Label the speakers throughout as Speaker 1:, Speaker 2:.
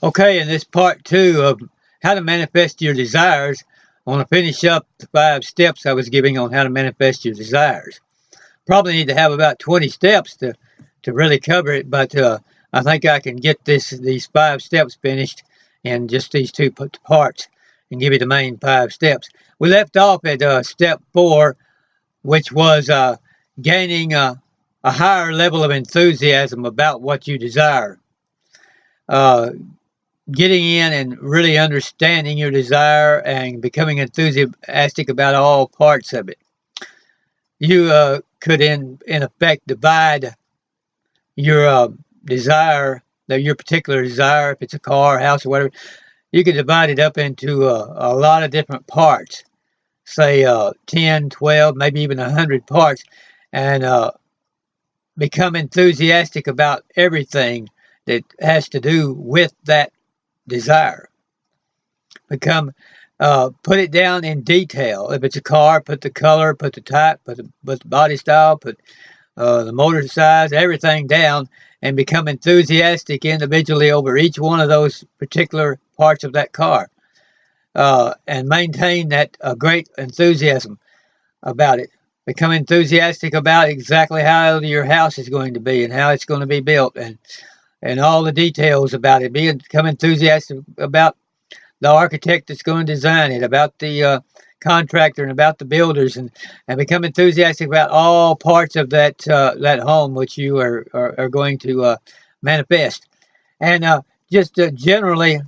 Speaker 1: Okay, in this part two of how to manifest your desires, I want to finish up the 5 steps I was giving on how to manifest your desires. Probably need to have about 20 steps to really cover it, but I think I can get these 5 steps finished in just these two parts and give you the main 5 steps. We left off at step 4, which was gaining a higher level of enthusiasm about what you desire. Uh, Getting in and really understanding your desire and becoming enthusiastic about all parts of it. You could, in effect, divide your desire, your particular desire, if it's a car, house, or whatever. You could divide it up into a lot of different parts, say 10, 12, maybe even 100 parts, and become enthusiastic about everything that has to do with that desire. Put it down in detail. If it's a car, put the color, put the type, put the body style, put the motor size, everything down, and become enthusiastic individually over each one of those particular parts of that car, and maintain that great enthusiasm about it. Become enthusiastic about exactly how your house is going to be and how it's going to be built, and all the details about it. Become enthusiastic about the architect that's going to design it, about the contractor, and about the builders, and become enthusiastic about all parts of that home which you are going to manifest. And just generally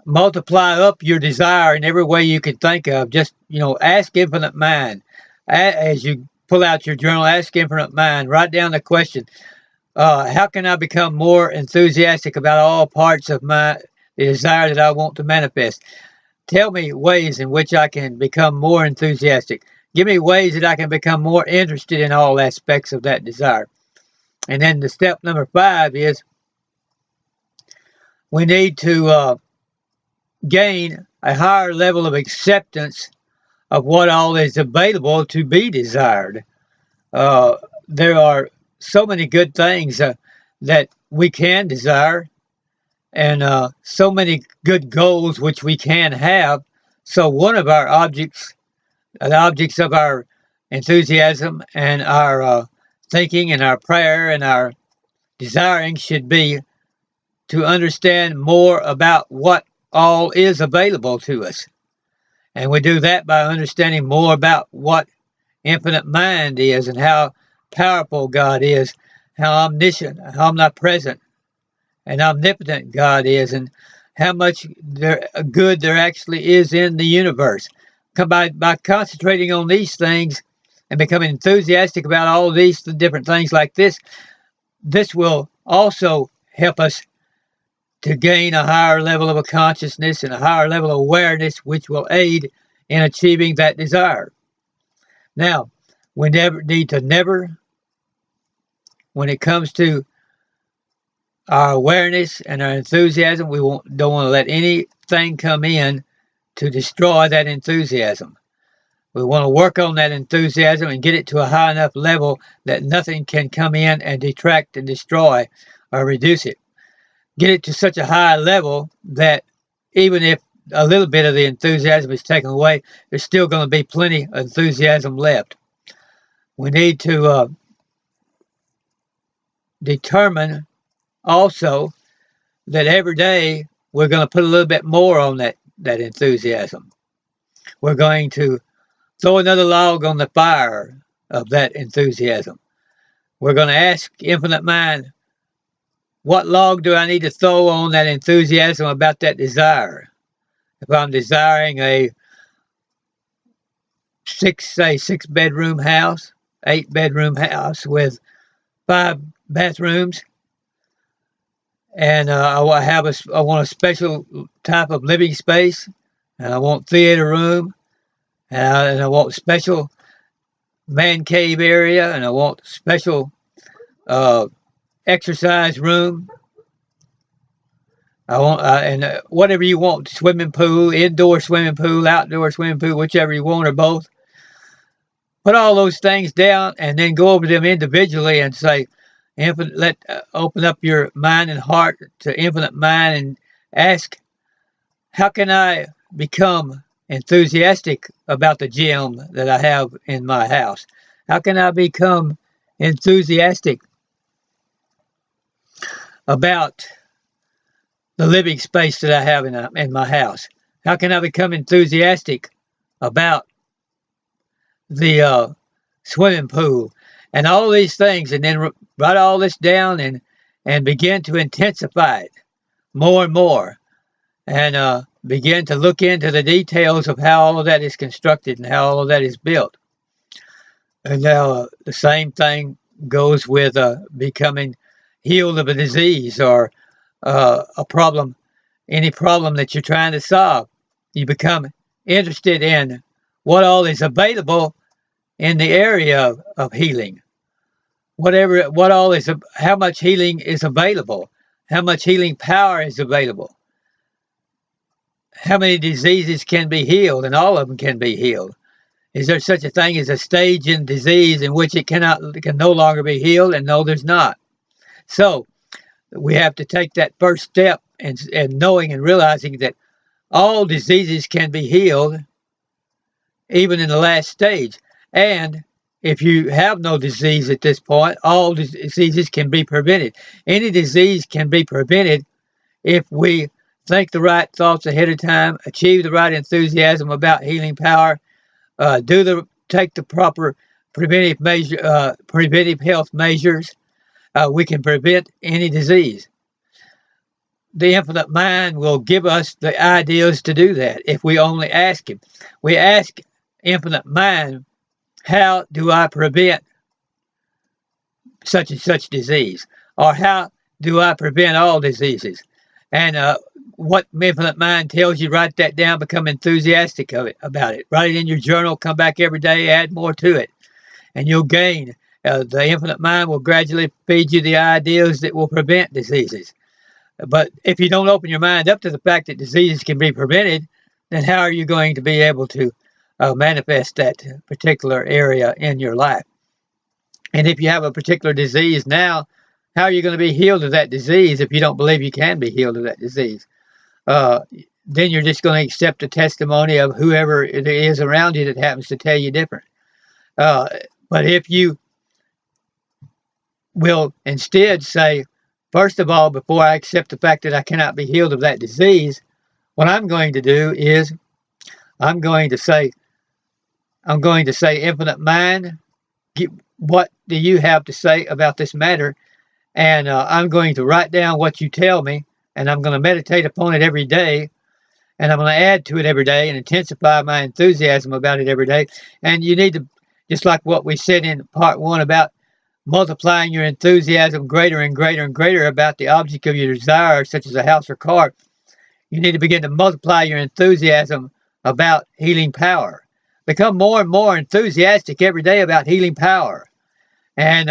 Speaker 1: multiply up your desire in every way you can think of. Just, ask Infinite Mind. As you pull out your journal, ask Infinite Mind. Write down the question, how can I become more enthusiastic about all parts of the desire that I want to manifest? Tell me ways in which I can become more enthusiastic. Give me ways that I can become more interested in all aspects of that desire. And then the step number 5 is we need to gain a higher level of acceptance of what all is available to be desired. There are so many good things that we can desire, and so many good goals which we can have. So one of our objects, the objects of our enthusiasm and our thinking and our prayer and our desiring, should be to understand more about what all is available to us. And we do that by understanding more about what Infinite Mind is and how powerful God is, how omniscient, how omnipresent, and omnipotent God is, and how much good there actually is in the universe. By concentrating on these things and becoming enthusiastic about all these different things like this will also help us to gain a higher level of a consciousness and a higher level of awareness, which will aid in achieving that desire. Now, we need to when it comes to our awareness and our enthusiasm, we don't want to let anything come in to destroy that enthusiasm. We want to work on that enthusiasm and get it to a high enough level that nothing can come in and detract and destroy or reduce it. Get it to such a high level that even if a little bit of the enthusiasm is taken away, there's still going to be plenty of enthusiasm left. We need to determine also that every day we're going to put a little bit more on that enthusiasm. We're going to throw another log on the fire of that enthusiasm. We're going to ask Infinite Mind, what log do I need to throw on that enthusiasm about that desire? If I'm desiring a 6-bedroom house, 8-bedroom house with 5 bathrooms, and I want a special type of living space, and I want theater room, and I want special man cave area, and I want special exercise room. I want and whatever you want, swimming pool, indoor swimming pool, outdoor swimming pool, whichever you want, or both. Put all those things down and then go over them individually and say, Open up your mind and heart to Infinite Mind and ask, how can I become enthusiastic about the gym that I have in my house? How can I become enthusiastic about the living space that I have in my house? How can I become enthusiastic about the swimming pool and all these things, and then write all this down and begin to intensify it more and more, and begin to look into the details of how all of that is constructed and how all of that is built. And now the same thing goes with becoming healed of a disease or a problem, any problem that you're trying to solve. You become interested in what all is available in the area of healing. How much healing is available, how much healing power is available, how many diseases can be healed, and all of them can be healed. Is there such a thing as a stage in disease in which it can no longer be healed? And no, there's not. So we have to take that first step and knowing and realizing that all diseases can be healed, even in the last stage. And if you have no disease at this point, all diseases can be prevented. Any disease can be prevented if we think the right thoughts ahead of time, achieve the right enthusiasm about healing power, take the proper preventive health measures. We can prevent any disease. The Infinite Mind will give us the ideas to do that if we only ask Him. We ask Infinite Mind, how do I prevent such and such disease? Or how do I prevent all diseases? And what Infinite Mind tells you, write that down, become enthusiastic about it. Write it in your journal, come back every day, add more to it. And you'll gain. The Infinite Mind will gradually feed you the ideas that will prevent diseases. But if you don't open your mind up to the fact that diseases can be prevented, then how are you going to be able to manifest that particular area in your life? And if you have a particular disease now, how are you going to be healed of that disease if you don't believe you can be healed of that disease? Then you're just going to accept the testimony of whoever it is around you that happens to tell you different. But if you will instead say, first of all, before I accept the fact that I cannot be healed of that disease, what I'm going to do is I'm going to say, Infinite Mind, what do you have to say about this matter? And I'm going to write down what you tell me, and I'm going to meditate upon it every day, and I'm going to add to it every day and intensify my enthusiasm about it every day. And you need to, just like what we said in part 1 about multiplying your enthusiasm greater and greater and greater about the object of your desire, such as a house or car, you need to begin to multiply your enthusiasm about healing power. Become more and more enthusiastic every day about healing power. And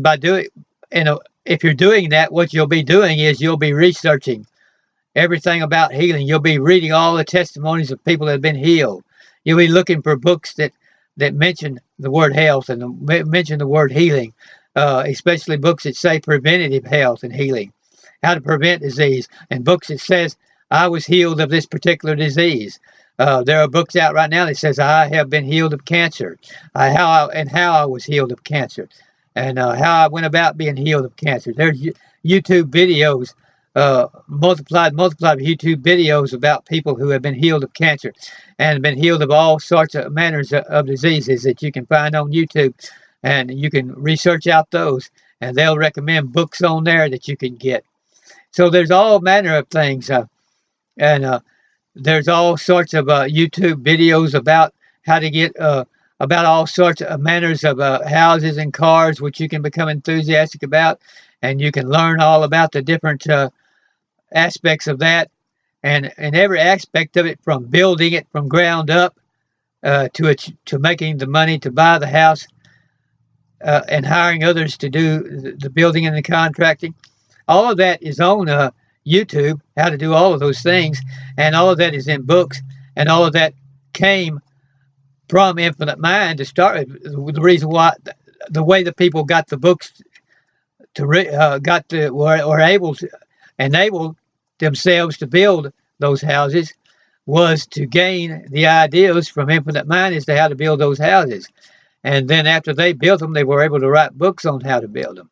Speaker 1: by doing, if you're doing that, what you'll be doing is you'll be researching everything about healing. You'll be reading all the testimonies of people that have been healed. You'll be looking for books that mention the word health and mention the word healing, especially books that say preventative health and healing, how to prevent disease, and books that says, I was healed of this particular disease. There are books out right now that says, I have been healed of cancer, how I was healed of cancer, and how I went about being healed of cancer. There's YouTube videos, multiplied YouTube videos about people who have been healed of cancer and been healed of all sorts of manners of diseases that you can find on YouTube, and you can research out those, and they'll recommend books on there that you can get. So there's all manner of things, and there's all sorts of YouTube videos about how to get about all sorts of manners of houses and cars, which you can become enthusiastic about, and you can learn all about the different aspects of that, and every aspect of it, from building it from ground up to making the money to buy the house, and hiring others to do the building and the contracting. All of that is on YouTube, how to do all of those things, and all of that is in books, and all of that came from Infinite Mind to start with. The reason why, the way the people got the books were able to enable themselves to build those houses was to gain the ideas from Infinite Mind as to how to build those houses. And then after they built them, they were able to write books on how to build them.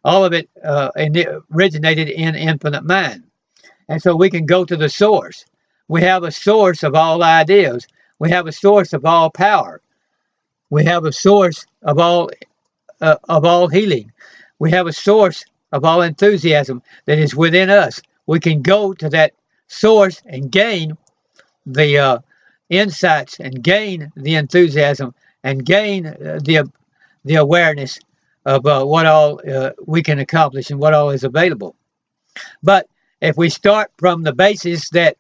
Speaker 1: All of it, and it originated in Infinite Mind. And so we can go to the source. We have a source of all ideas. We have a source of all power. We have a source of all healing. We have a source of all enthusiasm that is within us. We can go to that source and gain the insights and gain the enthusiasm and gain the awareness of what all we can accomplish and what all is available. But if we start from the basis that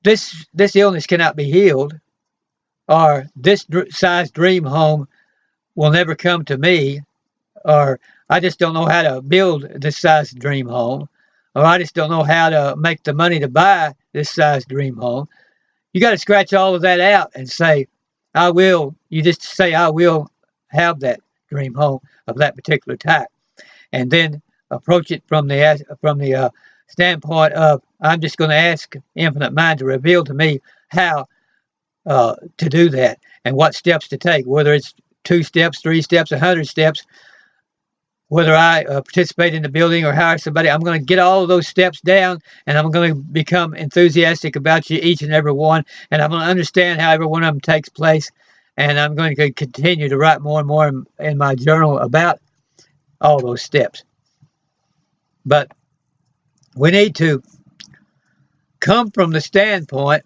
Speaker 1: this illness cannot be healed, or this size dream home will never come to me, or I just don't know how to build this size dream home, or I just don't know how to make the money to buy this size dream home, you got to scratch all of that out and say, I will. You just say, I will have that dream home of that particular type, and then approach it from the standpoint of, I'm just going to ask Infinite Mind to reveal to me how to do that and what steps to take, whether it's 2 steps, 3 steps, 100 steps, whether I participate in the building or hire somebody. I'm going to get all of those steps down, and I'm going to become enthusiastic about each and every one, and I'm going to understand how every one of them takes place, and I'm going to continue to write more and more in my journal about all those steps. But we need to come from the standpoint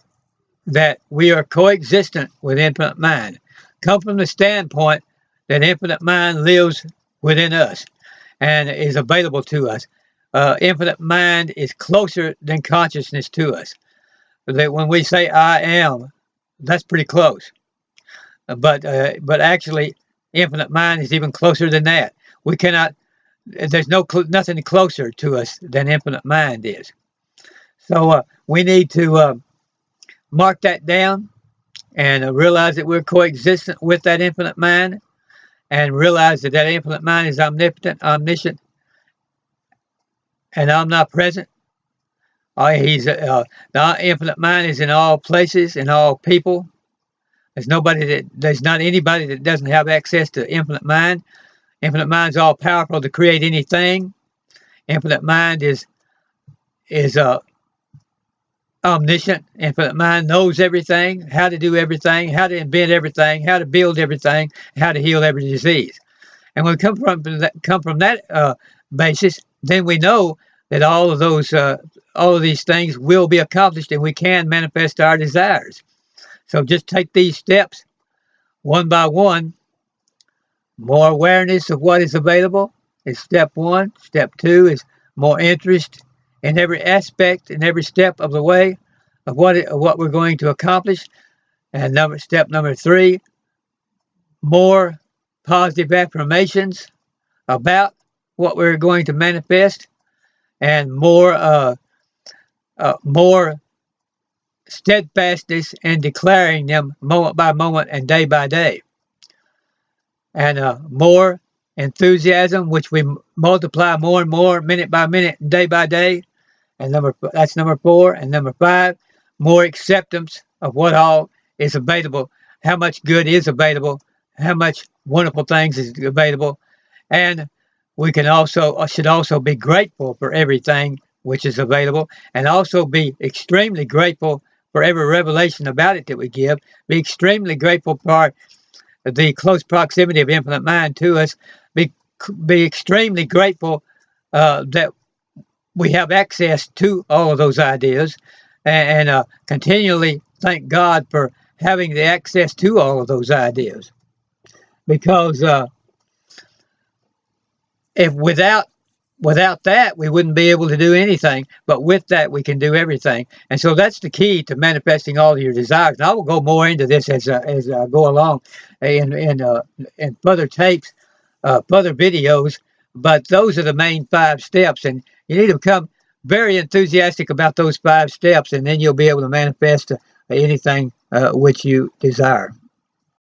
Speaker 1: that we are coexistent with Infinite Mind. Come from the standpoint that Infinite Mind lives within us and is available to us. Infinite Mind is closer than consciousness to us. That when we say I am, that's pretty close. But actually, Infinite Mind is even closer than that. We cannot. There's nothing closer to us than Infinite Mind is. So we need to mark that down and realize that we're coexistent with that Infinite Mind, and realize that Infinite Mind is omnipotent, omniscient, and omnipresent. The Infinite Mind is in all places, in all people. There's not anybody that doesn't have access to Infinite Mind. Infinite Mind is all powerful to create anything. Infinite Mind is omniscient. Infinite Mind knows everything, how to do everything, how to invent everything, how to build everything, how to heal every disease. And when we come from that basis, then we know that all of these things will be accomplished, and we can manifest our desires. So just take these steps one by one. More awareness of what is available is step 1. Step 2 is more interest in every aspect, in every step of the way of what we're going to accomplish. And step number 3, more positive affirmations about what we're going to manifest, and more steadfastness in declaring them moment by moment and day by day. And more enthusiasm, which we multiply more and more, minute by minute, day by day. And that's number 4. And number 5, more acceptance of what all is available, how much good is available, how much wonderful things is available. And we should also be grateful for everything which is available, and also be extremely grateful for every revelation about it that we give. Be extremely grateful for the close proximity of Infinite Mind to us. Be extremely grateful that we have access to all of those ideas, and continually thank God for having the access to all of those ideas. Because if without that, we wouldn't be able to do anything. But with that, we can do everything. And so that's the key to manifesting all of your desires. And I will go more into this as I go along in further tapes, further videos. But those are the main 5 steps. And you need to become very enthusiastic about those 5 steps, and then you'll be able to manifest anything which you desire.